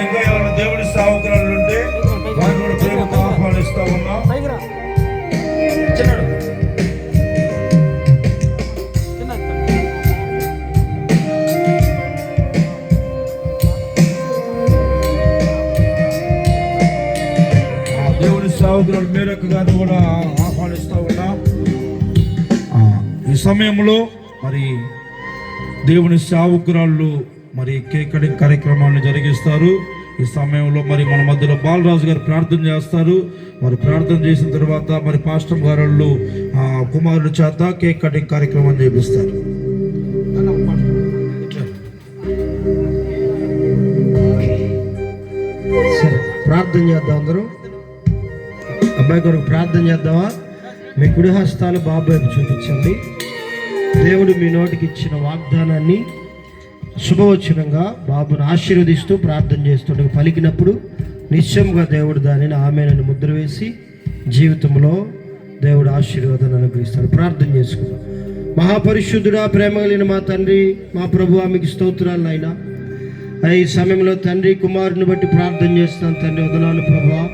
ఇంకా ఎవరైనా దేవుడి సేవకురాలు ఉంటే వారిని కూడా ప్రేమతో ఆహ్వానిస్తా ఉన్నాం. దేవుడి సేవకురాలు మేరకు గారిని కూడా ఆహ్వానిస్తూ ఉన్నాం. ఈ సమయంలో మరి దేవుని సేవకురాళ్ళు మరి కేక్ కటింగ్ కార్యక్రమాన్ని జరిగిస్తారు. ఈ సమయంలో మరి మన మధ్యలో బాలరాజు గారు ప్రార్థన చేస్తారు. మరి ప్రార్థన చేసిన తర్వాత మరి పాస్టర్ గారు కుమారుడు చేత కేక్ కటింగ్ కార్యక్రమం చేపిస్తారు. ప్రార్థన చేద్దాం అందరూ. అబ్బాయి కొరకు ప్రార్థన చేద్దామా? మీ కుడి హస్తాలు బాబు వైపు చూపించండి. దేవుడు మీ నోటికి ఇచ్చిన వాగ్దానాన్ని శుభవచనంగా బాబును ఆశీర్వదిస్తూ ప్రార్థన చేస్తుండగా పలికినప్పుడు నిశ్చయంగా దేవుడు దానిని ఆమెను ముద్ర వేసి జీవితంలో దేవుడు ఆశీర్వాదాన్ని అనుగ్రహిస్తాడు. ప్రార్థన చేసుకుందాం. మహాపరిశుద్ధుడా, ప్రేమ కలిగిన మా తండ్రి, మా ప్రభువా, మీకు స్తోత్రాలు నాయనా. ఈ సమయంలో తండ్రి కుమారుని బట్టి ప్రార్థన చేస్తున్నాను తండ్రి. వదనాలు ప్రభువా.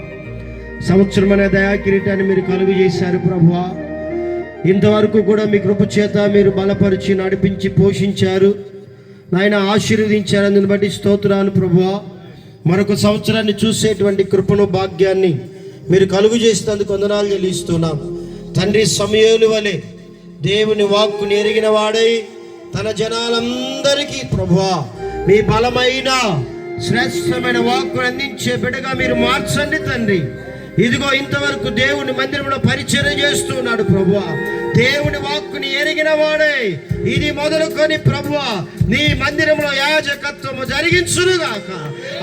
సంవత్సరం అనే దయా కిరీటాన్ని మీరు కలుగు చేశారు ప్రభువా. ఇంతవరకు కూడా మీ కృప చేత మీరు బలపరిచి నడిపించి పోషించారు నాయన, ఆశీర్వదించారు. అందుని బట్టి స్తోత్రాలు ప్రభువా. మరొక సంవత్సరాన్ని చూసేటువంటి కృపను భాగ్యాన్ని మీరు కలుగు చేసినందుకు వందనాలు చెల్లిస్తున్నాం తండ్రి. సమూయేలు వలె దేవుని వాక్కుని ఎరిగిన వాడై తన జనాలందరికీ ప్రభువా మీ బలమైన శ్రేష్టమైన వాక్కును అందించే బిడ్డగా మీరు మార్చండి తండ్రి. ఇదిగో ఇంతవరకు దేవుని మందిరంలో పరిచర్య చేస్తున్నాడు ప్రభువా. దేవుని వాక్కుని ఎరిగిన వాడే ఇది మొదలుకొని ప్రభువా నీ మందిరంలో యాజకత్వము జరిగించునుగాక.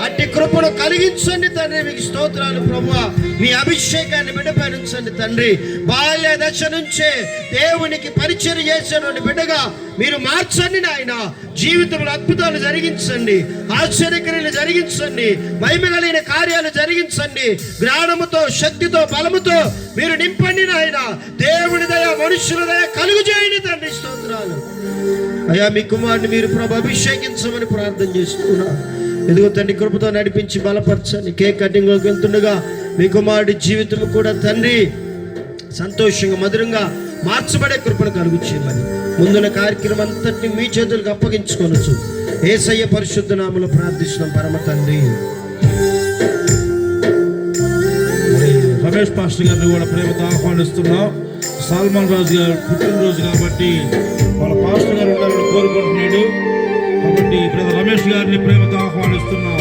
అట్టి కృపను కలిగించండి తండ్రి. మీకు స్తోత్రాలు ప్రభువా. మీ అభిషేకాన్ని బిడ్డపై ఉంచండి తండ్రి. బాల్య దశ నుంచే దేవునికి పరిచర్య చేసేటువంటి బిడ్డగా మీరు మార్చండి నాయన. జీవితంలో అద్భుతాలు జరిగించండి, ఆశ్చర్యక్రియలు జరిగించండి, మహిమగలిగిన కార్యాలు జరిగించండి. జ్ఞానముతో, శక్తితో, బలముతో మీరు నింపండి నాయన. దేవుని దయ, మనుషుల దయ కలుగు చేయండి తండ్రి. స్తోత్రాలు అయ్యా. మీ కుమారుని మీరు ప్రభు అభిషేకించమని ప్రార్థన చేస్తున్నా. ఎదుగో తండ్రి కృపతో నడిపించి బలపరచండి. కేక్ కటింగ్లోకి వెళ్తుండగా మీ కుమారుడి జీవితం కూడా తండ్రి సంతోషంగా మధురంగా మార్చబడే కృపను కలుగు చేయమని ముందున్న కార్యక్రమం అంతటిని మీ చేతులకు అప్పగించుకోవచ్చు. యేసయ్య పరిశుద్ధ నామములో ప్రార్థిస్తున్నాం పరమ తండ్రి. రమేష్ పాస్టర్ గారిని కూడా ప్రేమతో ఆహ్వానిస్తున్నాం. సల్మాన్ రాజు గారు పుట్టినరోజు కాబట్టి వాళ్ళ పాస్టర్ గారు ఉండాలని కోరుకుంటున్నాడు. కాబట్టి బ్రదర్ రమేష్ గారిని ప్రేమతో ఆహ్వానిస్తున్నాం.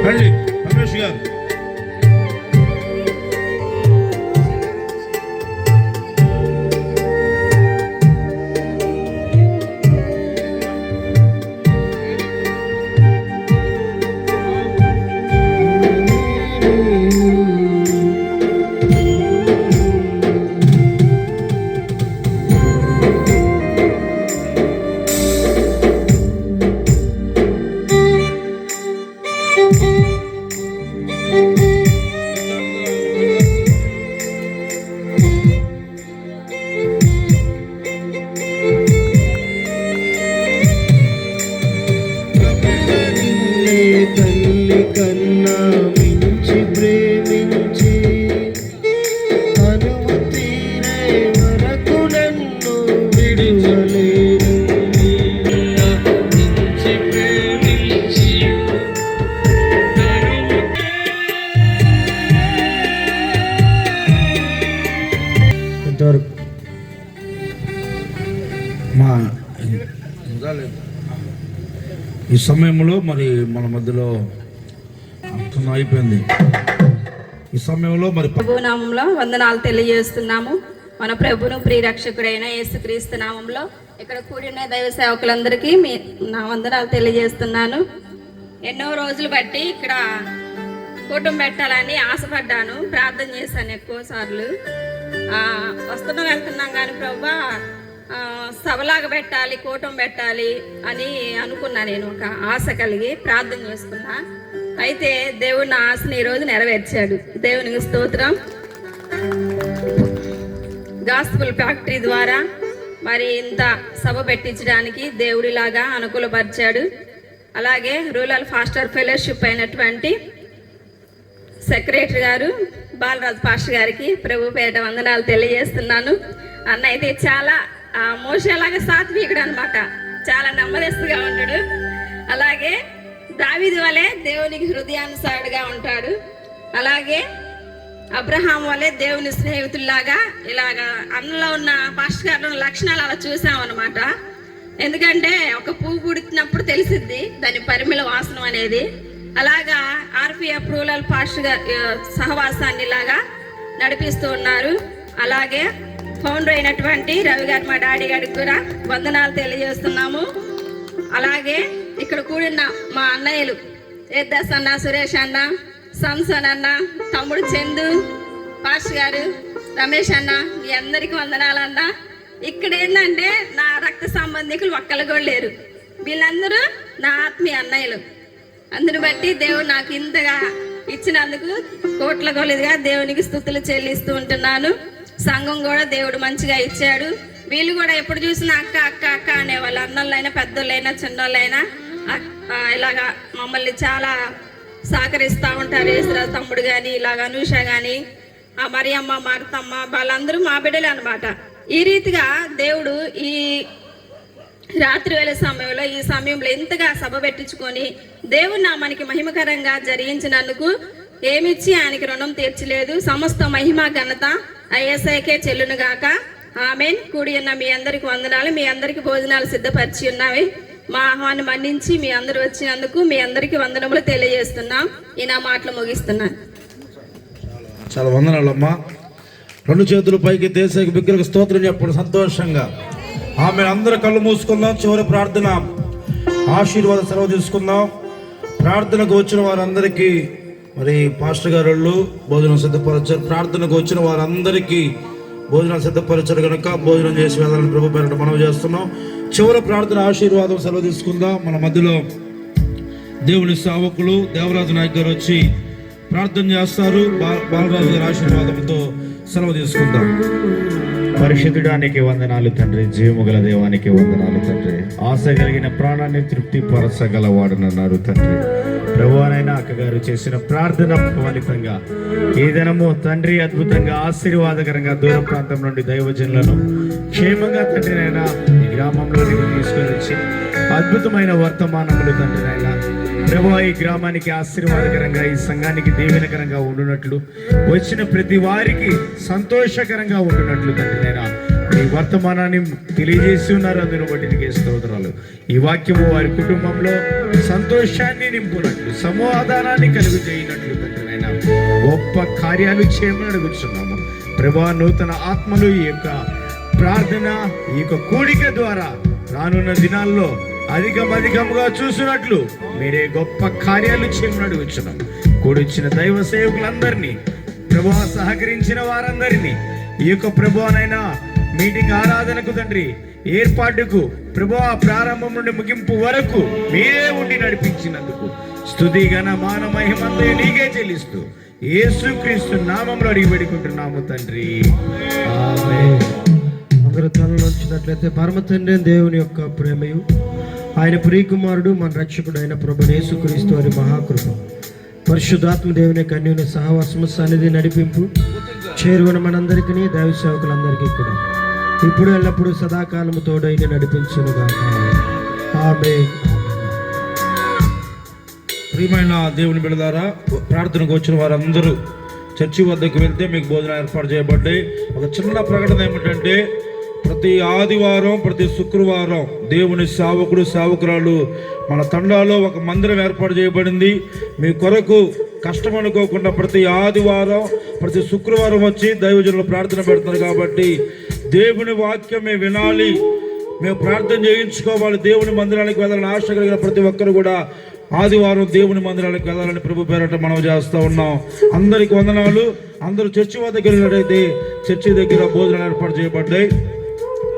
రండి రమేష్ గారు. ఈ సమయంలో మరి మన మధ్యలో అయిపోయింది. ఈ సమయంలో మరి ప్రభు నామంలో వందనాలు తెలియజేస్తున్నాము. మన ప్రభును ప్రియరక్షకుడైన యేసుక్రీస్తు నామంలో ఇక్కడ కూడిన దైవ సేవకులందరికీ నా వందనాలు తెలియజేస్తున్నాను. ఎన్నో రోజులు బట్టి ఇక్కడ కూటమి పెట్టాలని ఆశపడ్డాను, ప్రార్థన చేశాను ఎక్కువ సార్లు. వస్తున్నాం వెళ్తున్నాం కానీ ప్రభా సభలాగా పెట్టాలి, కూటమి పెట్టాలి అని అనుకున్నా. నేను ఒక ఆశ కలిగి ప్రార్థన చేసుకున్నా. అయితే దేవుడు నా ఆశని ఈరోజు నెరవేర్చాడు. దేవునికి స్తోత్రం. గాస్పుల్ ఫ్యాక్టరీ ద్వారా మరి ఇంత సభ పెట్టించడానికి దేవుడిలాగా అనుకూలపరిచాడు. అలాగే రూరల్ ఫాస్టర్ ఫెలోషిప్ అయినటువంటి సెక్రటరీ గారు బాలరాజు పాస్టర్ గారికి ప్రభు పేరిట వందనాలు తెలియజేస్తున్నాను. అన్న అయితే చాలా మోషేలాగా సాత్వికుడు అనమాట, చాలా నెమ్మదిస్తుగా ఉంటాడు. అలాగే దావీదు వలె దేవునికి హృదయానుసారుడుగా ఉంటాడు. అలాగే అబ్రహాం వలె దేవుని స్నేహితుల్లాగా ఇలాగా అన్నలో ఉన్న పాస్టర్ గారిలో లక్షణాలు అలా చూసామన్నమాట. ఎందుకంటే ఒక పువ్వు పుడుతున్నప్పుడు తెలిసిద్ది దాని పరిమళ వాసన అనేది. అలాగా ఆర్పిఎఫ్ రూరల్ పాస్టర్ గారి సహవాసాన్ని ఇలాగా నడిపిస్తూ ఉన్నారు. అలాగే ఫౌండర్ అయినటువంటి రవి గారు మా డాడీ గారికి కూడా వందనాలు తెలియజేస్తున్నాము. అలాగే ఇక్కడ కూడిన మా అన్నయ్యలు ఎద్దాస్ అన్న, సురేష్ అన్న, సంసన్ అన్న, తమ్ముడు చందు, పాస్టర్ గారు, రమేష్ అన్న, మీ అందరికీ వందనాలన్న. ఇక్కడ ఏంటంటే నా రక్త సంబంధికులు ఒక్కళ్ళు కూడా లేరు, వీళ్ళందరూ నా ఆత్మీయ అన్నయ్యలు. అందుని బట్టి దేవుడు నాకు ఇంతగా ఇచ్చినందుకు కోట్ల కొలిదిగా దేవునికి స్తుతులు చెల్లిస్తూ ఉంటున్నాను. సంఘం కూడా దేవుడు మంచిగా ఇచ్చాడు. వీళ్ళు కూడా ఎప్పుడు చూసినా అక్క అక్క అక్క అనేవాళ్ళు, అన్నోళ్ళైనా పెద్దోళ్ళైనా చిన్నోళ్ళైనా ఇలాగా మమ్మల్ని చాలా సహకరిస్తూ ఉంటారు. యేసురాజు తమ్ముడు కానీ ఇలాగ అనూష కానీ మరియమ్మ, మారుతమ్మ, వాళ్ళందరూ మా బిడ్డలే అనమాట. ఈ రీతిగా దేవుడు ఈ రాత్రి వేళ సమయంలో ఈ సమయంలో ఎంతగా సభ పెట్టించుకొని దేవుడు నామానికి మహిమకరంగా జరిగించినందుకు ఏమిచ్చి ఆయనకి రుణం తీర్చలేదు. సమస్త మహిమ ఘనత ఐఎస్ఐకే చెల్లును గాక. ఆమెన్. కూడి ఉన్న మీ అందరికి వందనాలు. మీ అందరికి భోజనాలు సిద్ధపరిచి ఉన్నవి. మా ఆహ్వాన్ని మన్నించి మీ అందరు వచ్చినందుకు మీ అందరికి వందనములు తెలియజేస్తున్నాం. ఈ నా మాటలు ముగిస్తున్నాను. చాలా వందనాలమ్మా. రెండు చేతులు పైకి దేశానికి బిగ్గరగా స్తోత్రం చెప్పండి సంతోషంగా. ఆమె అందరూ కళ్ళు మూసుకుందాం. చివరి ప్రార్థన ఆశీర్వాద సెలవు తీసుకుందాం. ప్రార్థనకు వచ్చిన వారందరికీ మరి పాస్టర్ గారు భోజనం సిద్ధపరచారు. ప్రార్థనకు వచ్చిన వారందరికీ భోజనం సిద్ధపరచారు కనుక భోజనం చేసి వెళ్ళాలని ప్రభు పేరిట మనవి చేస్తున్నాం. చివరి ప్రార్థన ఆశీర్వాదం సెలవు తీసుకుందాం. మన మధ్యలో దేవుని సేవకులు దేవరాజు నాయక్ గారు వచ్చి ప్రార్థన చేస్తారు. బాలరాజు గారి ఆశీర్వాదంతో సెలవు తీసుకుందాం. పరిశుద్ధుడానికి వందనాలు తండ్రి, జీవము గల దేవానికి వందనాలు తండ్రి. ఆశ కలిగిన ప్రాణాన్ని తృప్తి పరచగలవాడునన్నారు తండ్రి. ప్రభువానైనా అక్కగారు చేసిన ప్రార్థన ఫలితంగా ఈ దినము తండ్రి అద్భుతంగా ఆశీర్వాదకరంగా దూర ప్రాంతం నుండి దైవజనులను క్షేమంగా తండ్రినైనా ఈ గ్రామంలోనికి తీసుకొని వచ్చి అద్భుతమైన వర్తమానములు తండ్రినైనా ప్రభు ఈ గ్రామానికి ఆశీర్వాదకరంగా ఈ సంఘానికి దీవెనకరంగా ఉండునట్లు వచ్చిన ప్రతి వారికి సంతోషకరంగా ఉండునట్లు తండ్రినైనా ఈ వర్తమానాన్ని తెలియజేసి ఉన్నారు. అందును బట్టి నీకే స్తోత్రాలు. ఈ వాక్యము వారి కుటుంబంలో సంతోషాన్ని నింపునట్లు సమాధానాన్ని కలుగు చేయనట్లు తండ్రినైనా గొప్ప కార్యాలు చేయమని అడుగుతున్నాము. ప్రభా నూతన ఆత్మలు ఈ యొక్క ప్రార్థన ఈ యొక్క కూడిక ద్వారా రానున్న దినాల్లో అధికముగా చూసినట్లు మీరే గొప్ప కార్యాలు చేయమని అడుగుతున్నాం. కూడిచ్చిన దైవ సేవకులందరినీ ప్రభా సహకరించిన వారందరినీ ఈ యొక్క ప్రభువానైనా మీటింగ్ ఆరాధనకు తండ్రి ఏర్పాటుకు ప్రభువా ప్రారంభం నుండి ముగింపు వరకు మీరే ఉండి నడిపించినందుకు స్తుతి ఘన మాన మహిమంతా నీకే చెల్లిస్తూ యేసుక్రీస్తు నామములో అడిగి పెడుకుంటున్నాము తండ్రి. ఆమేన్. అందరూ తలలో ఉంచినట్లయితే పరమ తండ్రి దేవుని యొక్క ప్రేమయు ఆయన ప్రియకుమారుడు మన రక్షకుడు అయిన ప్రభువైన యేసుక్రీస్తు వారి మహాకృప పరిశుద్ధాత్మ దేవుని కన్యుని సహవాసము సన్నిధి నడిపింపు చేరువన మనందరికీ దైవ సేవకులందరికీ కూడా ఇప్పుడు ఎల్లప్పుడూ సదాకాలము తోడైన నడిపించునుగా. ఆమేన్. ప్రియమైన దేవుని బిడ్డలారా, ప్రార్థనకు వచ్చిన వారందరూ చర్చి వద్దకు వెళ్తే మీకు భోజనం ఏర్పాటు చేయబడ్డాయి. ఒక చిన్న ప్రకటన ఏమిటంటే ప్రతి ఆదివారం ప్రతి శుక్రవారం దేవుని సేవకుడు సేవకురాలు మన తండాలో ఒక మందిరం ఏర్పాటు చేయబడింది. మీ కొరకు కష్టం అనుకోకుండా ప్రతి ఆదివారం ప్రతి శుక్రవారం వచ్చి దైవజనులు ప్రార్థన పెడుతున్నారు. కాబట్టి దేవుని వాక్యం మేము వినాలి, మేము ప్రార్థన చేయించుకోవాలి, దేవుని మందిరానికి వెళ్ళాలని ఆశ కలిగిన ప్రతి ఒక్కరు కూడా ఆదివారం దేవుని మందిరానికి వెళ్ళాలని ప్రభు పేరట మనం చేస్తూ ఉన్నాం. అందరికి వందనాలు. అందరూ చర్చి వద్దకు వెళ్ళినట్టయితే చర్చి దగ్గర భోజనాలు ఏర్పాటు చేయబడ్డాయి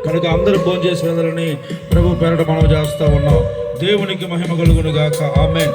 కనుక అందరూ భోజనం చేసి వెళ్ళాలని ప్రభు పేరట మనం చేస్తూ ఉన్నాం. దేవునికి మహిమ కలుగును గాక. ఆమేన్.